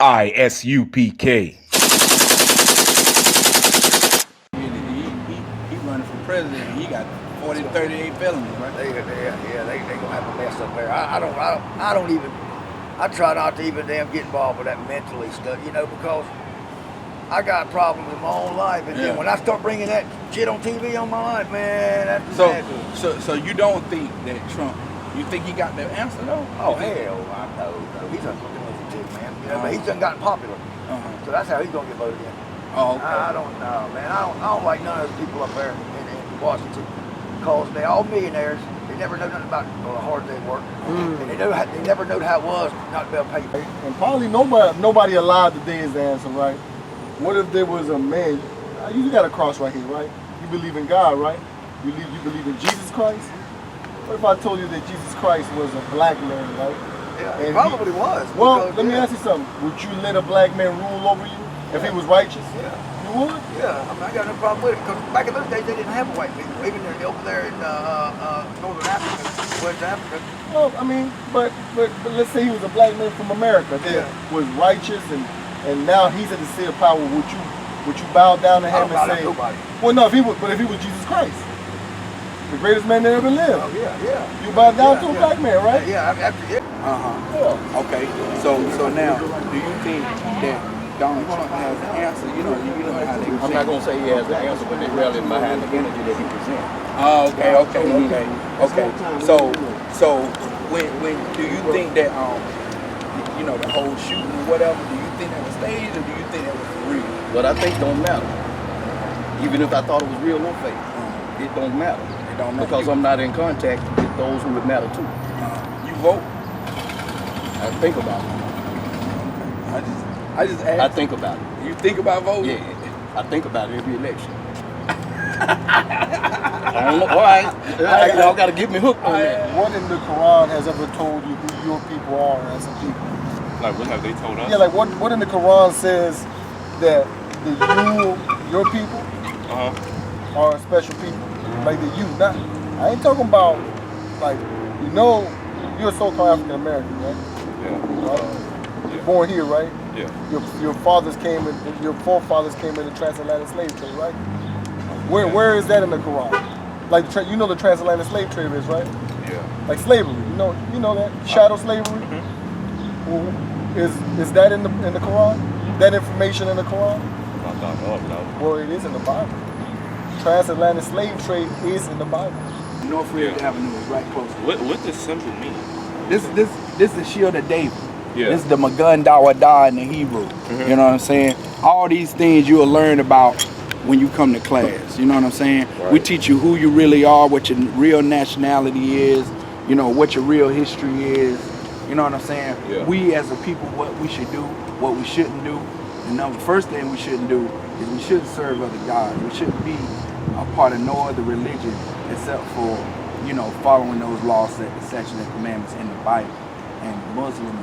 ISUPK. He running for president. He got 40 to 38 felonies, right? They gonna have to mess up there. I try not to even damn get involved with that mentally stuff, because I got problems in my own life, and then when I start bringing that shit on TV on my life, man, that's so you don't think that Trump? You think he got the answer though? Oh hell, I know. He's a lunatic, man. But he's done gotten popular, so that's how he's gonna get voted in. Oh, okay. I don't know, man. I don't like none of those people up there in Washington, because they all millionaires. They never know nothing about how hard they work, and they never know how it was not to be able to pay. And probably nobody alive today is the answer, right? What if there was a man? You got a cross right here, right? You believe in God, right? You believe in Jesus Christ. What if I told you that Jesus Christ was a black man, right? Yeah, he probably was. Well, let me ask you something. Would you let a black man rule over you if he was righteous? Yeah. You would? Yeah, I mean, I got no problem with it, because back in those days, they didn't have white people, even over there in Northern Africa, West Africa. Well, I mean, but let's say he was a black man from America that was righteous, and now he's at the seat of power. Would you bow down to him and say, nobody. Well, no, if he was Jesus Christ, the greatest man that ever lived. Oh, yeah. You bow down to a black man, right? Yeah, Okay. So now, do you think that Donald Trump has the answer? You know how they. I'm not gonna say he has the answer, but they rarely behind the energy that he presents. Oh, okay. So when do you think that the whole shooting or whatever? Do you think that was staged, or do you think that was for real? But I think don't matter. Even if I thought it was real or fake, it don't matter. It don't matter because I'm not in contact with those who would matter too. You vote? I think about it. I just asked. I think about it. You think about voting? Yeah, I think about it every election. I don't know why. Y'all got to get me hooked on that. What in the Quran has ever told you who your people are as a people? Like, what have they told us? Yeah, like what in the Quran says that your people are special people? Like the you, not. I ain't talking about like you're a so-called African American, right? Yeah. Right? You're born here, right? Yeah. Your forefathers came in the transatlantic slave trade, right? Where is that in the Quran? Like the transatlantic slave trade is, right? Yeah. Like slavery, you know that chattel slavery. Well, is that in the Quran? That information in the Quran? Not that up, no. Well, it is in the Bible. Transatlantic slave trade is in the Bible. Northfield Avenue is right close. What does symbol mean? This is the shield of David. Yeah. This is the Magun Dawadah in the Hebrew. You know what I'm saying? All these things you'll learn about when you come to class. You know what I'm saying? Right. We teach you who you really are, what your real nationality is, what your real history is. You know what I'm saying? Yeah. We as a people, what we should do, what we shouldn't do. And the first thing we shouldn't do is we shouldn't serve other gods. We shouldn't be a part of no other religion except for, following those laws, statutes, and commandments in the Bible. And Muslim,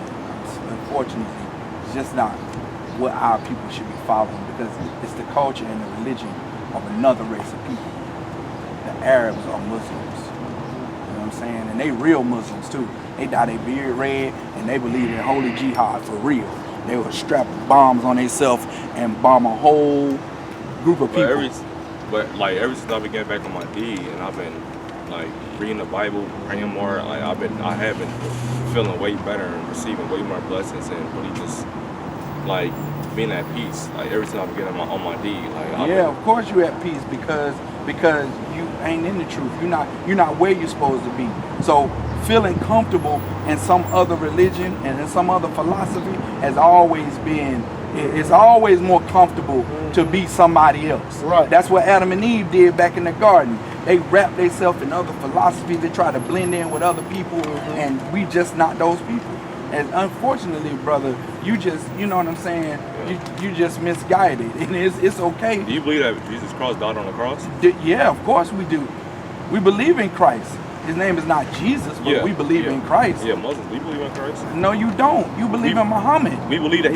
unfortunately, is just not what our people should be following, because it's the culture and the religion of another race of people. The Arabs are Muslims. You know what I'm saying? And they real Muslims too. They dye their beard red and they believe in holy jihad for real. They will strap bombs on themselves and bomb a whole group of people. Ever since I began back on my D, and I've been reading the Bible, praying more, I have been feeling way better and receiving way more blessings, and really just being at peace. Every time I get on my D, of course you're at peace because you ain't in the truth. You're not where you're supposed to be. So feeling comfortable in some other religion and in some other philosophy has always been. It's always more comfortable to be somebody else. Right. That's what Adam and Eve did back in the garden. They wrapped themselves in other philosophies. They try to blend in with other people, and we just not those people. And unfortunately, brother, you know what I'm saying? You just misguided, and it's okay. Do you believe that Jesus Christ died on the cross? Yeah, of course we do. We believe in Christ. His name is not Jesus, but we believe in Christ. Yeah, Muslims, we believe in Christ. No, you don't. You believe in Muhammad. We believe that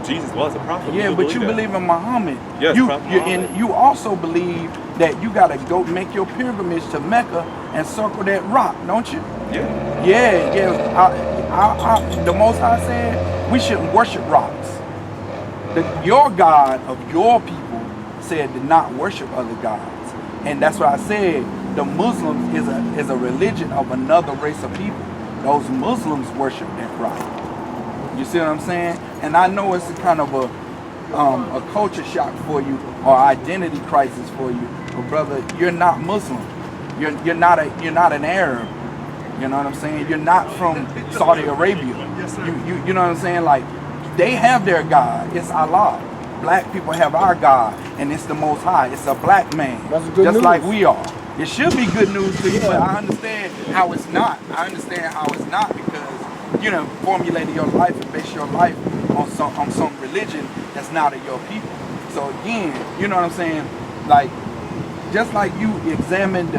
Jesus was a prophet. Yeah, but you believe in Muhammad. Yes, Prophet Muhammad. And you also believe that you got to go make your pilgrimage to Mecca and circle that rock, don't you? Yeah. Yeah. The Most High said we shouldn't worship rocks. Your God of your people said to not worship other gods. And that's why I said the Muslims is a religion of another race of people. Those Muslims worship that right. You see what I'm saying? And I know it's a kind of a culture shock for you or identity crisis for you. But brother, you're not Muslim. You're not an Arab. You know what I'm saying? You're not from Saudi Arabia. You know what I'm saying? Like, they have their God. It's Allah. Black people have our God, and it's the Most High. It's a black man, That's good just news. like we are. It should be good news to you, but I understand how it's not. I understand how it's not because you know formulated your life and based your life on some religion that's not of your people. So again, you know what I'm saying? Like, just like you examined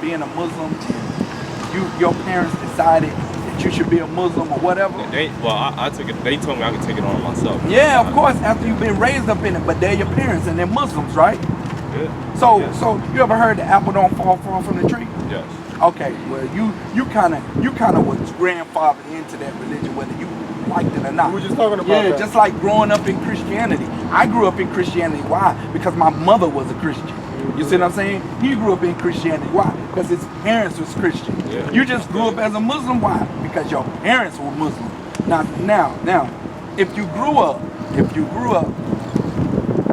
being a Muslim, and your parents decided that you should be a Muslim or whatever. I took it. They told me I could take it on myself. Yeah, of course, after you've been raised up in it, but they're your parents and they're Muslims, right? Yeah. So you ever heard the apple don't fall far from the tree? Yes. Okay, well you kind of was grandfathered into that religion, whether you liked it or not. We were just talking about Yeah, that. just like growing up in Christianity. I grew up in Christianity. Why? Because my mother was a Christian. You see what I'm saying? He grew up in Christianity. Why? Because his parents was Christian. Yeah. You just grew up as a Muslim. Why? Because your parents were Muslim. Now, if you grew up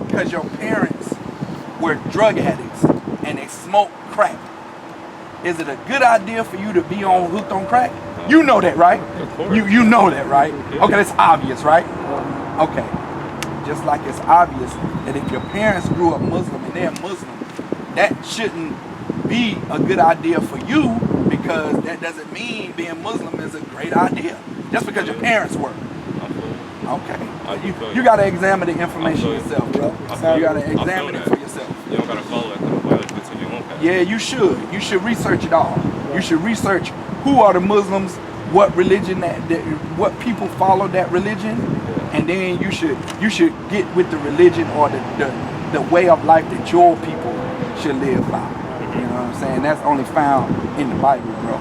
because your parents were drug addicts and they smoked crack, is it a good idea for you to be hooked on crack? You know that, right? Of course. You know that, right? Yeah. Okay, that's obvious, right? Okay. Just like it's obvious that if your parents grew up Muslim and they're Muslim, that shouldn't be a good idea for you because that doesn't mean being Muslim is a great idea. Just because your parents were. Okay. You got to examine the information yourself, bro. You got to examine it for yourself. You don't gotta follow it. Nobody to your own path. Yeah, you should. You should research it all. You should research who are the Muslims, what religion what people follow that religion, and then you should get with the religion or the way of life that your people should live by. You know what I'm saying? That's only found in the Bible, bro.